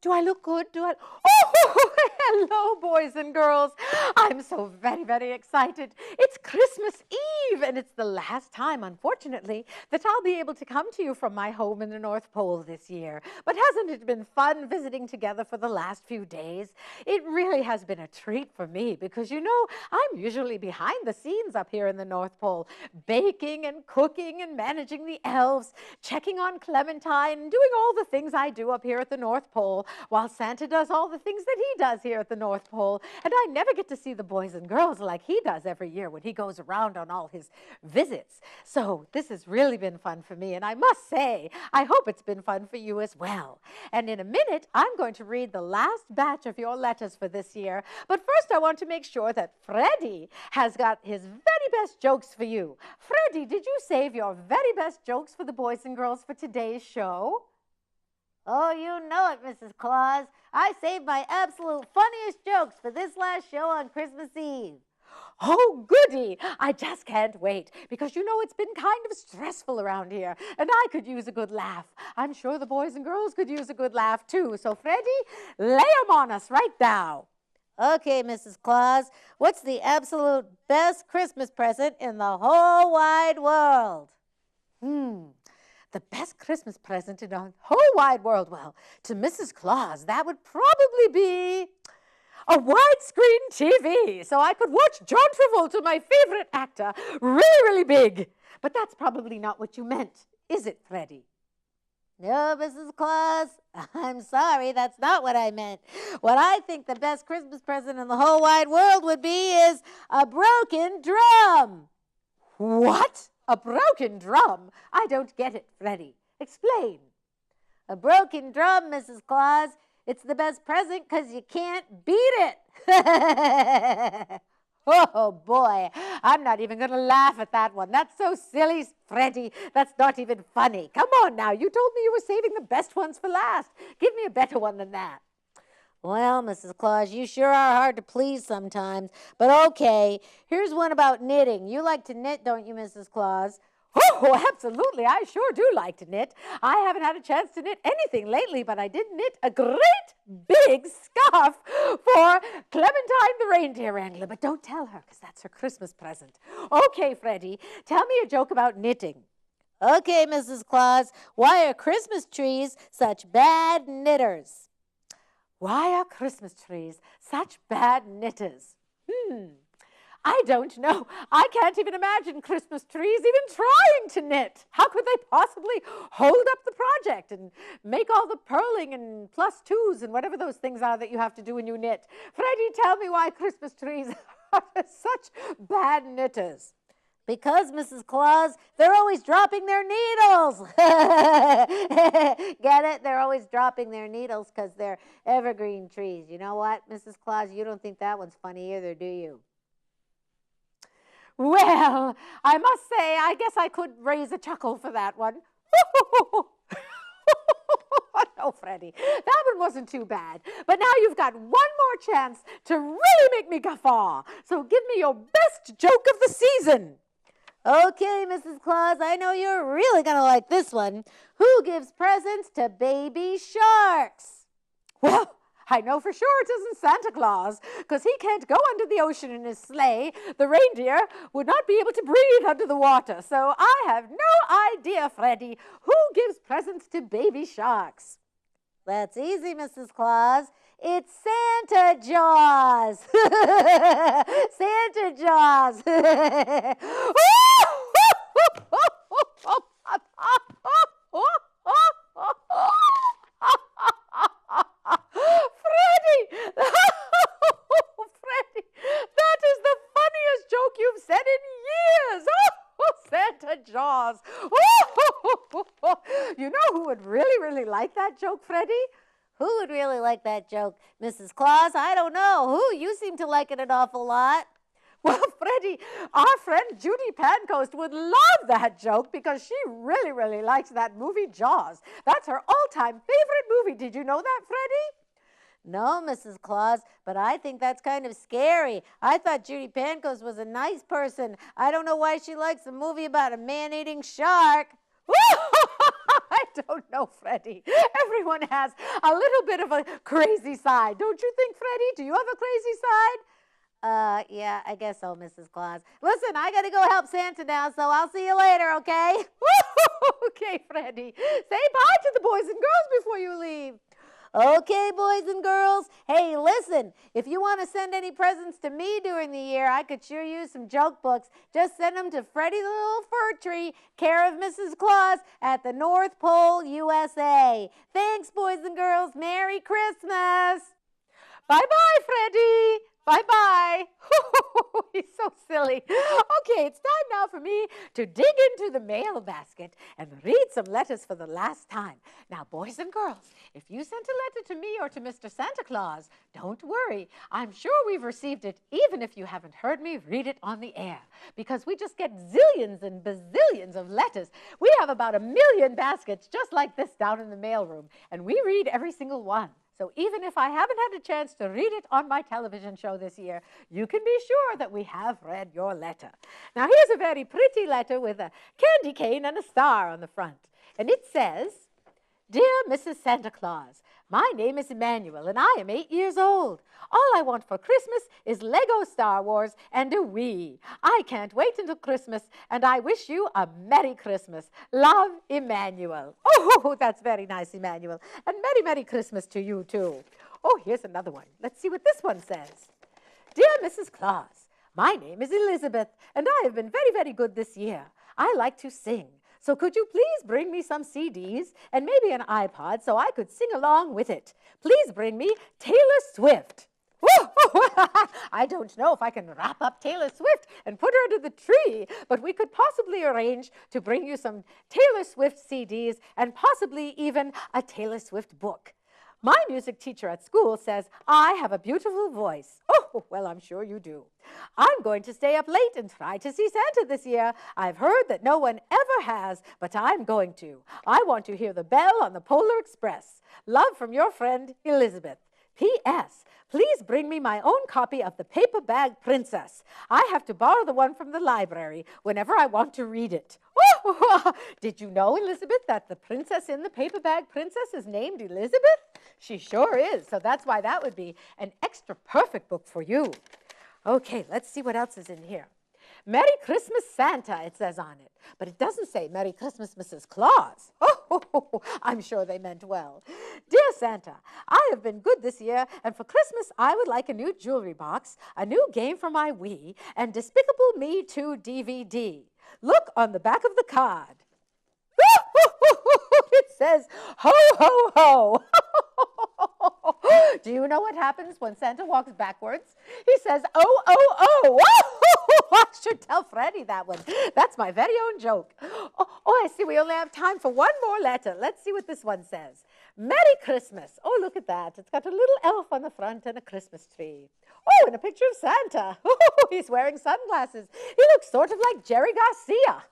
Do I look good? Oh, hello, boys and girls. I'm so very, very excited. It's Christmas Eve, and it's the last time, unfortunately, that I'll be able to come to you from my home in the North Pole this year. But hasn't it been fun visiting together for the last few days? It really has been a treat for me because, you know, I'm usually behind the scenes up here in the North Pole, baking and cooking and managing the elves, checking on Clementine, and doing all the things I do up here at the North Pole, while Santa does all the things that he does here at the North Pole. And I never get to see the boys and girls like he does every year when he goes around on all his visits. So this has really been fun for me, and I must say, I hope it's been fun for you as well. And in a minute, I'm going to read the last batch of your letters for this year. But first, I want to make sure that Freddie has got his very best jokes for you. Freddie, did you save your very best jokes for the boys and girls for today's show? Oh, you know it, Mrs. Claus. I saved my absolute funniest jokes for this last show on Christmas Eve. Oh, goody. I just can't wait because, you know, it's been kind of stressful around here and I could use a good laugh. I'm sure the boys and girls could use a good laugh too. So, Freddie, lay 'em on us right now. Okay, Mrs. Claus, what's the absolute best Christmas present in the whole wide world? The best Christmas present in the whole wide world. Well, to Mrs. Claus, that would probably be a widescreen TV, so I could watch John Travolta, my favorite actor, really, really big. But that's probably not what you meant, is it, Freddie? No, Mrs. Claus, I'm sorry, that's not what I meant. What I think the best Christmas present in the whole wide world would be is a broken drum. What? A broken drum? I don't get it, Freddie. Explain. A broken drum, Mrs. Claus. It's the best present because you can't beat it. Oh, boy. I'm not even going to laugh at that one. That's so silly, Freddie. That's not even funny. Come on now. You told me you were saving the best ones for last. Give me a better one than that. Well, Mrs. Claus, you sure are hard to please sometimes. But okay, here's one about knitting. You like to knit, don't you, Mrs. Claus? Oh, absolutely. I sure do like to knit. I haven't had a chance to knit anything lately, but I did knit a great big scarf for Clementine the reindeer wrangler. But don't tell her, because that's her Christmas present. Okay, Freddie, tell me a joke about knitting. Okay, Mrs. Claus, why are Christmas trees such bad knitters? Why are Christmas trees such bad knitters? I don't know. I can't even imagine Christmas trees even trying to knit. How could they possibly hold up the project and make all the purling and plus twos and whatever those things are that you have to do when you knit? Freddie, tell me why Christmas trees are such bad knitters. Because, Mrs. Claus, they're always dropping their needles. Get it? They're always dropping their needles because they're evergreen trees. You know what, Mrs. Claus? You don't think that one's funny either, do you? Well, I must say, I guess I could raise a chuckle for that one. No, Freddie, that one wasn't too bad. But now you've got one more chance to really make me guffaw. So give me your best joke of the season. Okay, Mrs. Claus, I know you're really going to like this one. Who gives presents to baby sharks? Well, I know for sure it isn't Santa Claus, because he can't go under the ocean in his sleigh. The reindeer would not be able to breathe under the water. So I have no idea, Freddie, who gives presents to baby sharks. That's easy, Mrs. Claus. It's Santa Jaws. Santa Jaws. Freddie! Freddie, that is the funniest joke you've said in years. Santa Jaws. You know who would really, really like that joke, Freddie? Who would really like that joke? Mrs. Claus? I don't know. Who? You seem to like it an awful lot. Well, Freddie, our friend Judy Pancoast would love that joke because she really, really likes that movie Jaws. That's her all-time favorite movie. Did you know that, Freddie? No, Mrs. Claus, but I think that's kind of scary. I thought Judy Pancoast was a nice person. I don't know why she likes a movie about a man-eating shark. I don't know, Freddie. Everyone has a little bit of a crazy side. Don't you think, Freddie? Do you have a crazy side? Yeah, I guess so, Mrs. Claus. Listen, I gotta go help Santa now, so I'll see you later, okay? Okay, Freddie. Say bye to the boys and girls before you leave. Okay, boys and girls. Hey, listen, if you want to send any presents to me during the year, I could sure use some joke books. Just send them to Freddie the Little Fur Tree, care of Mrs. Claus at the North Pole, USA. Thanks, boys and girls. Merry Christmas. Bye-bye, Freddie. Bye-bye. He's so silly. Okay, it's time now for me to dig into the mail basket and read some letters for the last time. Now, boys and girls, if you sent a letter to me or to Mr. Santa Claus, don't worry. I'm sure we've received it, even if you haven't heard me read it on the air, because we just get zillions and bazillions of letters. We have about 1 million baskets just like this down in the mailroom, and we read every single one. So even if I haven't had a chance to read it on my television show this year, you can be sure that we have read your letter. Now, here's a very pretty letter with a candy cane and a star on the front. And it says, "Dear Mrs. Santa Claus, my name is Emmanuel, and I am 8 years old. All I want for Christmas is Lego Star Wars and a Wii. I can't wait until Christmas, and I wish you a Merry Christmas. Love, Emmanuel." Oh, that's very nice, Emmanuel. And Merry, Merry Christmas to you, too. Oh, here's another one. Let's see what this one says. "Dear Mrs. Claus, my name is Elizabeth, and I have been very, very good this year. I like to sing. So could you please bring me some CDs and maybe an iPod so I could sing along with it? Please bring me Taylor Swift." I don't know if I can wrap up Taylor Swift and put her under the tree, but we could possibly arrange to bring you some Taylor Swift CDs and possibly even a Taylor Swift book. My music teacher at school says I have a beautiful voice. Oh, well, I'm sure you do. I'm going to stay up late and try to see Santa this year. I've heard that no one ever has, but I'm going to. I want to hear the bell on the Polar Express. Love from your friend, Elizabeth. P.S. Please bring me my own copy of The Paper Bag Princess. I have to borrow the one from the library whenever I want to read it. Oh, did you know, Elizabeth, that the princess in The Paper Bag Princess is named Elizabeth? She sure is, so that's why that would be an extra perfect book for you. Okay, let's see what else is in here. Merry Christmas, Santa, it says on it. But it doesn't say Merry Christmas, Mrs. Claus. Oh, I'm sure they meant well. Dear Santa, I have been good this year, and for Christmas I would like a new jewelry box, a new game for my Wii, and Despicable Me 2 DVD. Look on the back of the card. It says, ho, ho, ho. Do you know what happens when Santa walks backwards? He says, oh, oh, oh. I should tell Freddie that one. That's my very own joke. Oh, I see. We only have time for one more letter. Let's see what this one says. Merry Christmas. Oh, look at that. It's got a little elf on the front and a Christmas tree. Oh, and a picture of Santa. Oh, he's wearing sunglasses. He looks sort of like Jerry Garcia.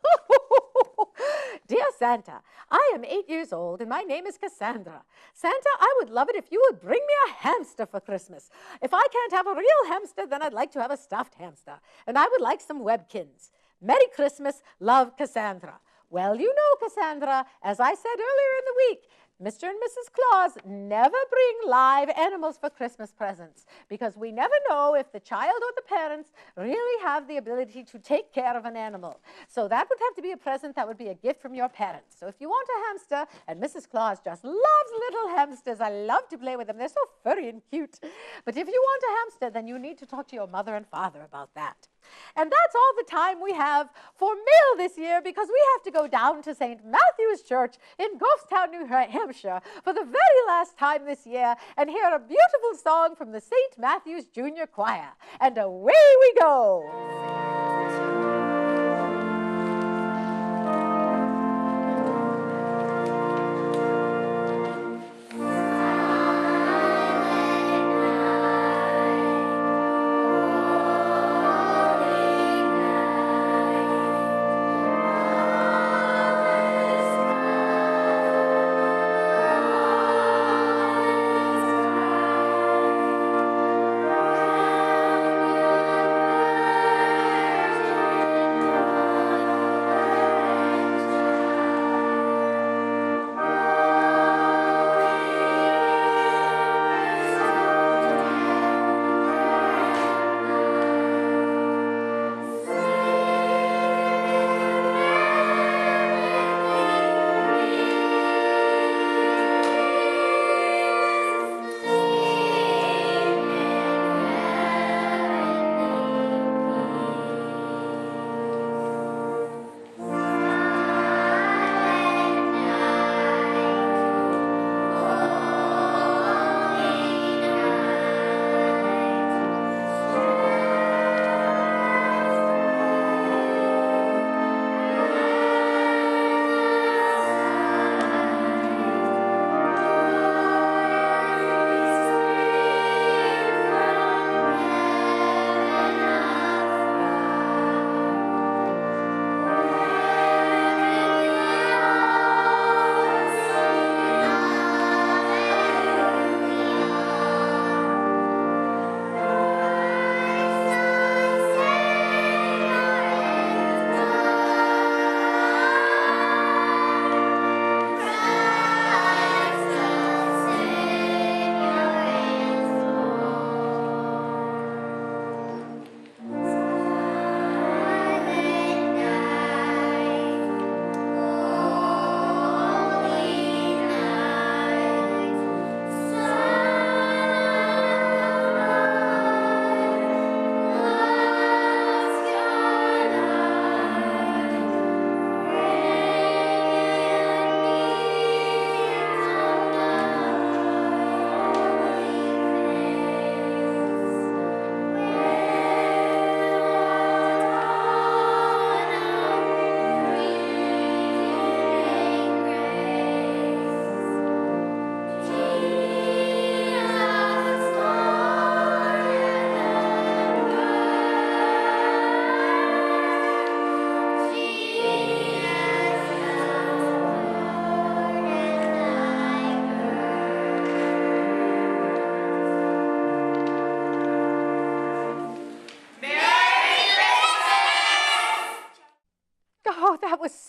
Dear Santa, I am 8 years old, and my name is Cassandra. Santa, I would love it if you would bring me a hamster for Christmas. If I can't have a real hamster, then I'd like to have a stuffed hamster. And I would like some Webkins. Merry Christmas, love, Cassandra. Well, you know, Cassandra, as I said earlier in the week, Mr. and Mrs. Claus never bring live animals for Christmas presents because we never know if the child or the parents really have the ability to take care of an animal. So that would have to be a present that would be a gift from your parents. So if you want a hamster, and Mrs. Claus just loves little hamsters, I love to play with them. They're so furry and cute. But if you want a hamster, then you need to talk to your mother and father about that. And that's all the time we have for mail this year because we have to go down to St. Matthew's Church in Goffstown, New Hampshire for the very last time this year and hear a beautiful song from the St. Matthew's Junior Choir. And away we go.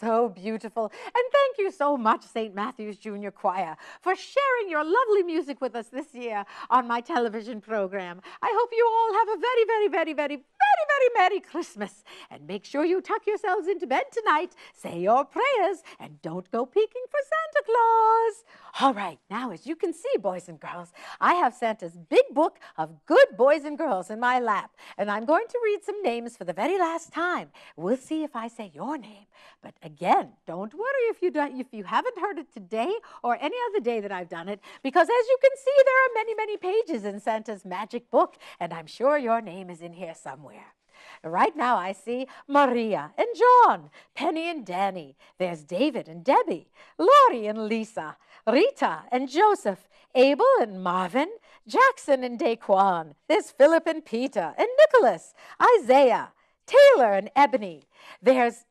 so beautiful. And thank you so much, St. Matthew's Junior Choir, for sharing your lovely music with us this year on my television program. I hope you all have a very, very, very, very, very, very Merry Christmas. And make sure you tuck yourselves into bed tonight, say your prayers, and don't go peeking for Santa Claus. All right, now as you can see, boys and girls, I have Santa's big book of good boys and girls in my lap, and I'm going to read some names for the very last time. We'll see if I say your name. But again, don't worry if you haven't heard it today or any other day that I've done it, because as you can see, there are many, many pages in Santa's magic book, and I'm sure your name is in here somewhere. Right now I see Maria and John, Penny and Danny. There's David and Debbie, Lori and Lisa, Rita and Joseph, Abel and Marvin, Jackson and Daquan. There's Philip and Peter and Nicholas, Isaiah, Taylor and Ebony. There's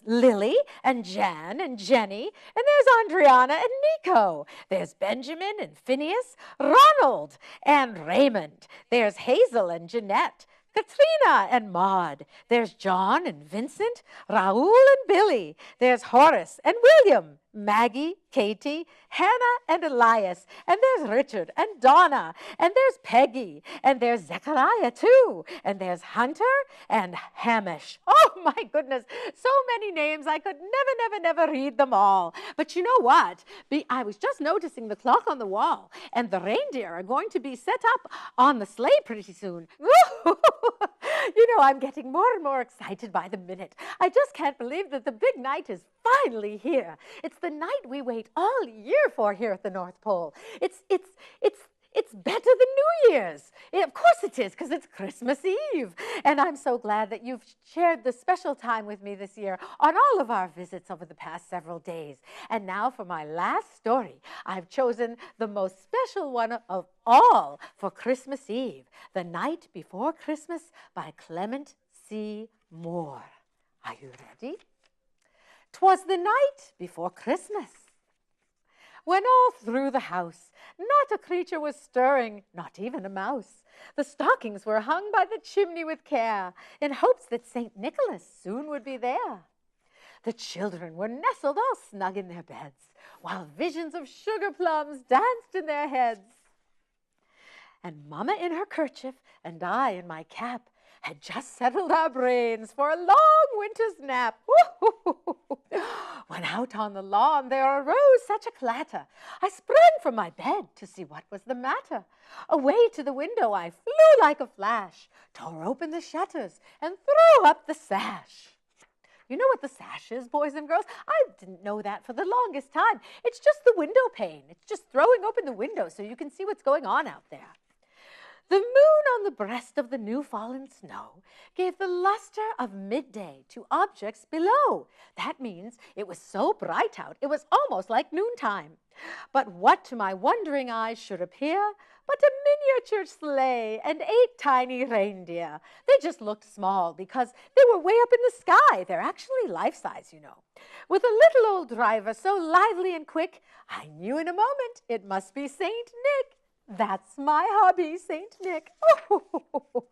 Lily and Jan and Jenny, and there's Andriana and Nico. There's Benjamin and Phineas, Ronald and Raymond. There's Hazel and Jeanette, Katrina and Maud. There's John and Vincent, Raoul and Billy. There's Horace and William, Maggie, Katie, Hannah and Elias. And there's Richard and Donna. And there's Peggy. And there's Zechariah too. And there's Hunter and Hamish. Oh my goodness, so many names. I could never read them all. But you know what? I was just noticing the clock on the wall, and the reindeer are going to be set up on the sleigh pretty soon. You know, I'm getting more and more excited by the minute. I just can't believe that the big night is finally here. It's the night we wait all year for here at the North Pole. It's better than New Year's. Of course it is, because it's Christmas Eve. And I'm so glad that you've shared this special time with me this year on all of our visits over the past several days. And now for my last story, I've chosen the most special one of all for Christmas Eve, The Night Before Christmas by Clement C. Moore. Are you ready? 'Twas the night before Christmas, when all through the house not a creature was stirring, not even a mouse. The stockings were hung by the chimney with care, in hopes that St. Nicholas soon would be there. The children were nestled all snug in their beds, while visions of sugar plums danced in their heads. And Mamma in her kerchief, and I in my cap, had just settled our brains for a long winter's nap. When out on the lawn there arose such a clatter, I sprang from my bed to see what was the matter. Away to the window I flew like a flash, tore open the shutters, and threw up the sash. You know what the sash is, boys and girls? I didn't know that for the longest time. It's just the window pane. It's just throwing open the window so you can see what's going on out there. The moon on the breast of the new-fallen snow gave the luster of midday to objects below. That means it was so bright out, it was almost like noontime. But what to my wondering eyes should appear but a miniature sleigh and 8 tiny reindeer. They just looked small because they were way up in the sky. They're actually life-size, you know. With a little old driver so lively and quick, I knew in a moment it must be Saint Nick. That's my hubby, Saint Nick. Oh,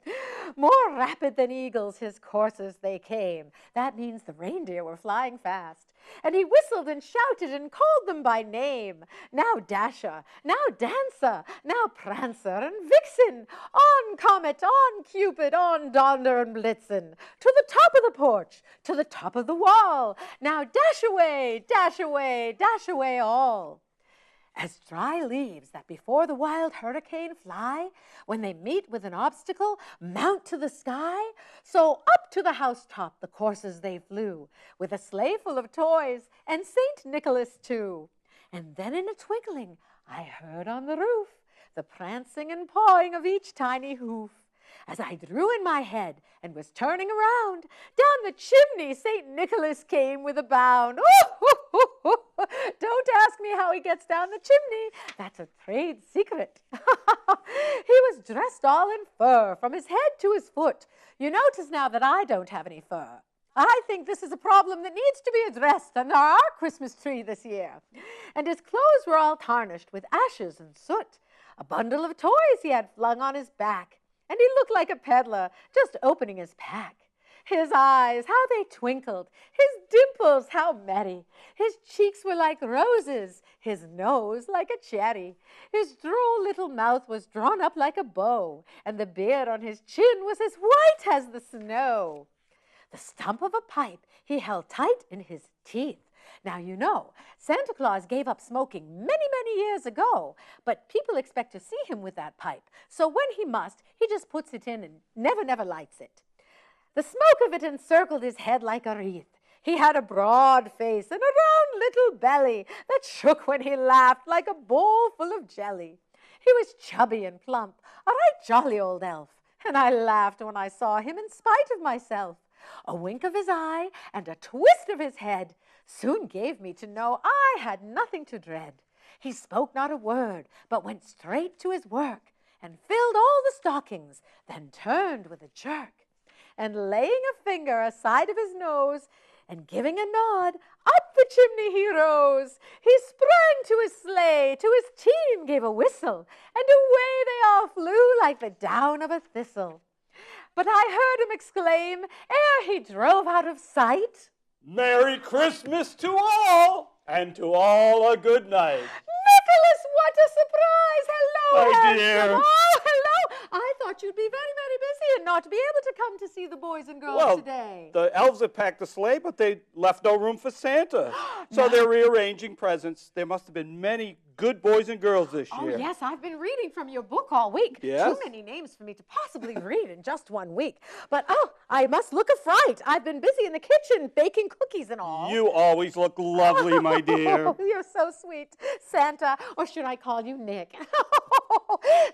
more rapid than eagles his coursers they came. That means the reindeer were flying fast. And he whistled and shouted and called them by name. Now Dasher, now Dancer, now Prancer and Vixen. On Comet, on Cupid, on Donder and Blitzen. To the top of the porch, to the top of the wall. Now dash away, dash away, dash away all. As dry leaves that before the wild hurricane fly, when they meet with an obstacle, mount to the sky, so up to the housetop the coursers they flew, with a sleigh full of toys, and Saint Nicholas too. And then in a twinkling I heard on the roof the prancing and pawing of each tiny hoof. As I drew in my head and was turning around, down the chimney St. Nicholas came with a bound. Don't ask me how he gets down the chimney. That's a trade secret. He was dressed all in fur from his head to his foot. You notice now that I don't have any fur. I think this is a problem that needs to be addressed under our Christmas tree this year. And his clothes were all tarnished with ashes and soot. A bundle of toys he had flung on his back. And he looked like a peddler just opening his pack. His eyes, how they twinkled. His dimples, how merry. His cheeks were like roses. His nose like a cherry. His droll little mouth was drawn up like a bow, and the beard on his chin was as white as the snow. The stump of a pipe he held tight in his teeth. Now, you know, Santa Claus gave up smoking many, many years ago, but people expect to see him with that pipe. So when he must, he just puts it in and never, never lights it. The smoke of it encircled his head like a wreath. He had a broad face and a round little belly that shook when he laughed like a bowl full of jelly. He was chubby and plump, a right jolly old elf, and I laughed when I saw him in spite of myself. A wink of his eye and a twist of his head soon gave me to know I had nothing to dread. He spoke not a word, but went straight to his work and filled all the stockings, then turned with a jerk. And laying a finger aside of his nose and giving a nod, up the chimney he rose. He sprang to his sleigh, to his team gave a whistle, and away they all flew like the down of a thistle. But I heard him exclaim, ere he drove out of sight, Merry Christmas to all, and to all a good night. Nicholas, what a surprise! Hello, My handsome. dear. Oh, hello. I thought you'd be very, very busy and not be able to come to see the boys and girls today. The elves have packed the sleigh, but they left no room for Santa. So they're rearranging presents. There must have been many good boys and girls this year. Oh, yes, I've been reading from your book all week. Yes? Too many names for me to possibly read in just 1 week. But, I must look a fright. I've been busy in the kitchen baking cookies and all. You always look lovely, my dear. Oh, you're so sweet, Santa. Or should I call you Nick?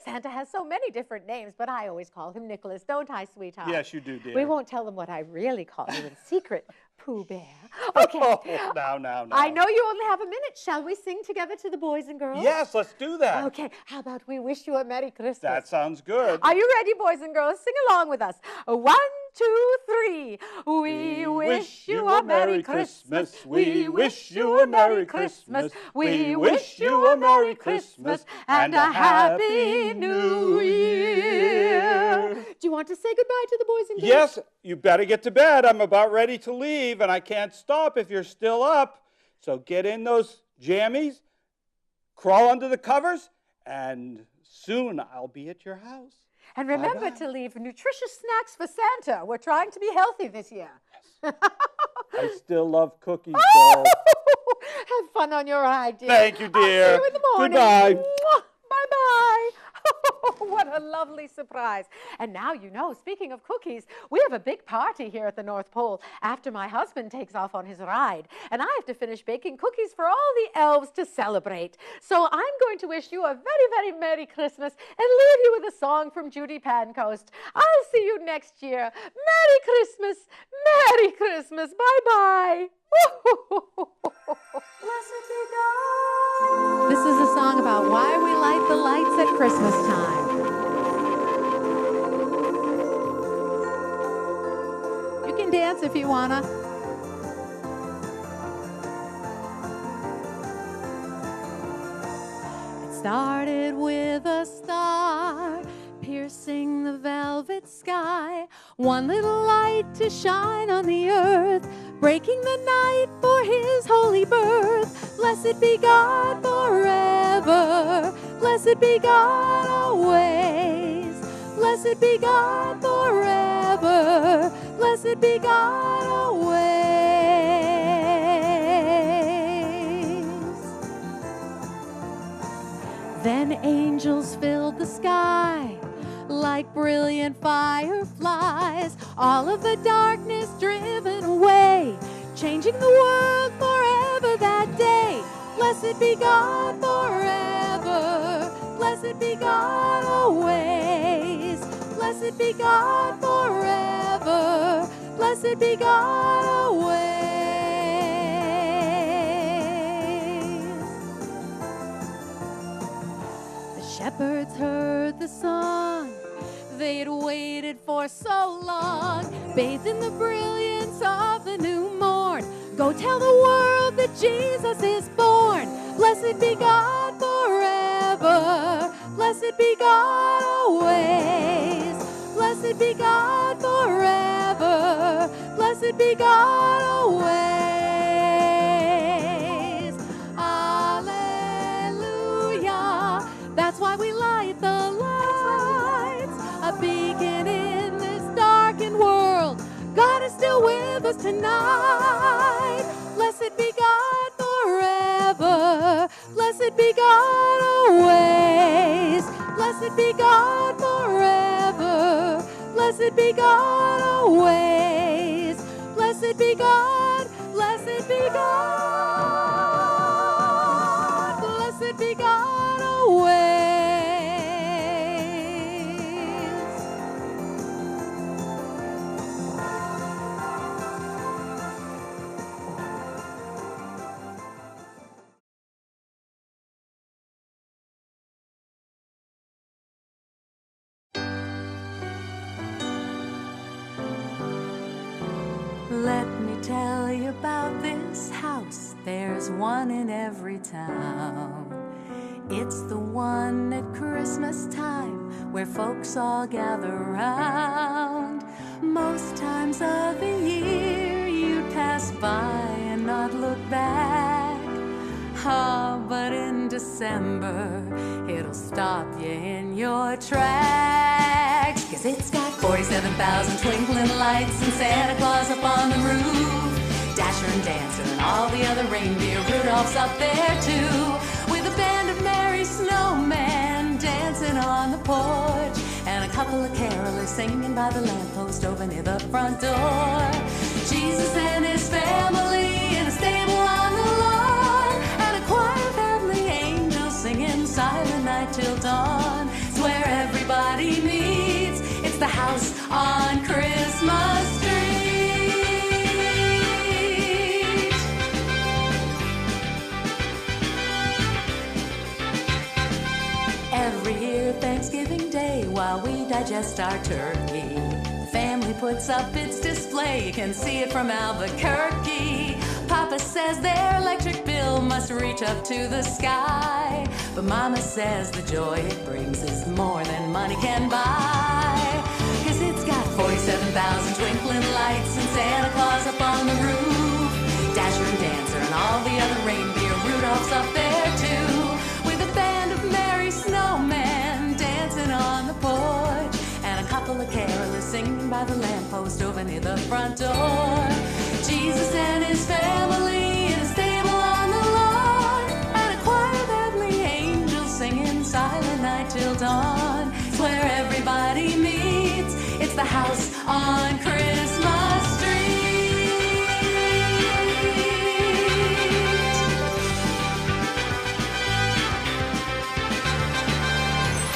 Santa has so many different names, but I always call him Nicholas, don't I, sweetheart? Yes, you do, dear. We won't tell them what I really call you in secret, Pooh Bear. Okay. Oh, now. I know you only have a minute. Shall we sing together to the boys and girls? Yes, let's do that. Okay. How about we wish you a Merry Christmas? That sounds good. Are you ready, boys and girls? Sing along with us. 1, 2, 3. We wish you a Merry Christmas. We wish you a Merry Christmas. We wish you a Merry Christmas and a Happy New Year. Do you want to say goodbye to the boys and girls? Yes, you better get to bed. I'm about ready to leave, and I can't stop if you're still up. So get in those jammies, crawl under the covers, and soon I'll be at your house. And remember to leave nutritious snacks for Santa. We're trying to be healthy this year. I still love cookies, so. Have fun on your ride, dear. Thank you, dear. I'll see you in the morning. Goodbye. Bye-bye. What a lovely surprise. And now you know, speaking of cookies, we have a big party here at the North Pole after my husband takes off on his ride. And I have to finish baking cookies for all the elves to celebrate. So I'm going to wish you a very, very Merry Christmas and leave you with a song from Judy Pancoast. I'll see you next year. Merry Christmas. Merry Christmas. Bye-bye. This is a song about why we light the lights at Christmas time. You can dance if you wanna. It started with a star piercing the velvet sky, one little light to shine on the earth, breaking the night for his holy birth. Blessed be God forever, blessed be God always, blessed be God forever, blessed be God always. Then angels filled the sky like brilliant fireflies, all of the darkness driven away, changing the world forever that day. Blessed be God forever, blessed be God always, blessed be God forever, blessed be God always. The shepherds heard the song they'd waited for so long, bathed in the brilliance of the new morn. Go tell the world that Jesus is born. Blessed be God forever, blessed be God always, blessed be God forever, be God always. Alleluia. That's why we light the lights, a beacon in this darkened world. God is still with us tonight. Blessed be God forever. Blessed be God always. Blessed be God forever. Blessed be God always. Blessed be God. Blessed be God. Blessed be God always. Let me tell you about this house. There's one in every town. It's the one at Christmas time where folks all gather round. Most times of the year you'd pass by and not look back. Ah, but in December it'll stop you in your tracks. 'Cause it's got 47,000 twinkling lights and Santa Claus up on the roof, Dasher and Dancer and all the other reindeer. Rudolph's up there too, with a band of merry snowmen dancing on the porch, and a couple of carolers singing by the lamppost over near the front door. Jesus and his family in a stable on the lawn, and a choir of heavenly angels singing Silent Night till dawn. It's where everybody meets. It's the house on Christmas Street. Every year, Thanksgiving Day, while we digest our turkey, the family puts up its display. You can see it from Albuquerque. Papa says their electric bill must reach up to the sky, but Mama says the joy it brings is more than money can buy. 'Cause it's got 47,000 twinkling lights and Santa Claus up on the roof, Dasher and Dancer and all the other reindeer. Rudolph's up there too, with a band of merry snowmen dancing on the porch, and a couple of carolers singing by the lamppost over near the front door. Jesus and his family in a stable on the lawn, and a choir of heavenly angels singing Silent Night till dawn. It's where everybody meets. It's the house on Christmas Street.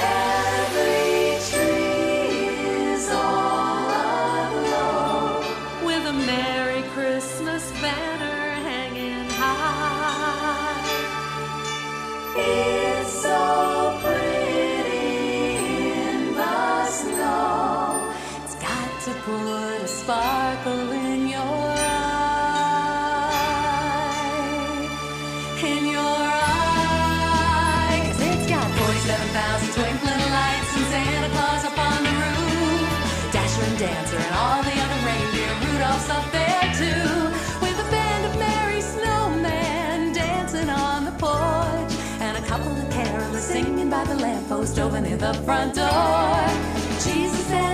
Every tree is all aglow with a Merry Christmas banner hanging high. It's so pretty in the snow. It's got to put a sparkle in your eye. In your eye. 'Cause it's got 47,000 twinkling lights and Santa Claus up on the roof, Dasher and Dancer and all the other reindeer. Rudolph's up there too, with a band of merry snowmen dancing on the porch, and a couple of carolers singing by the lamppost over near the front door. Jesus and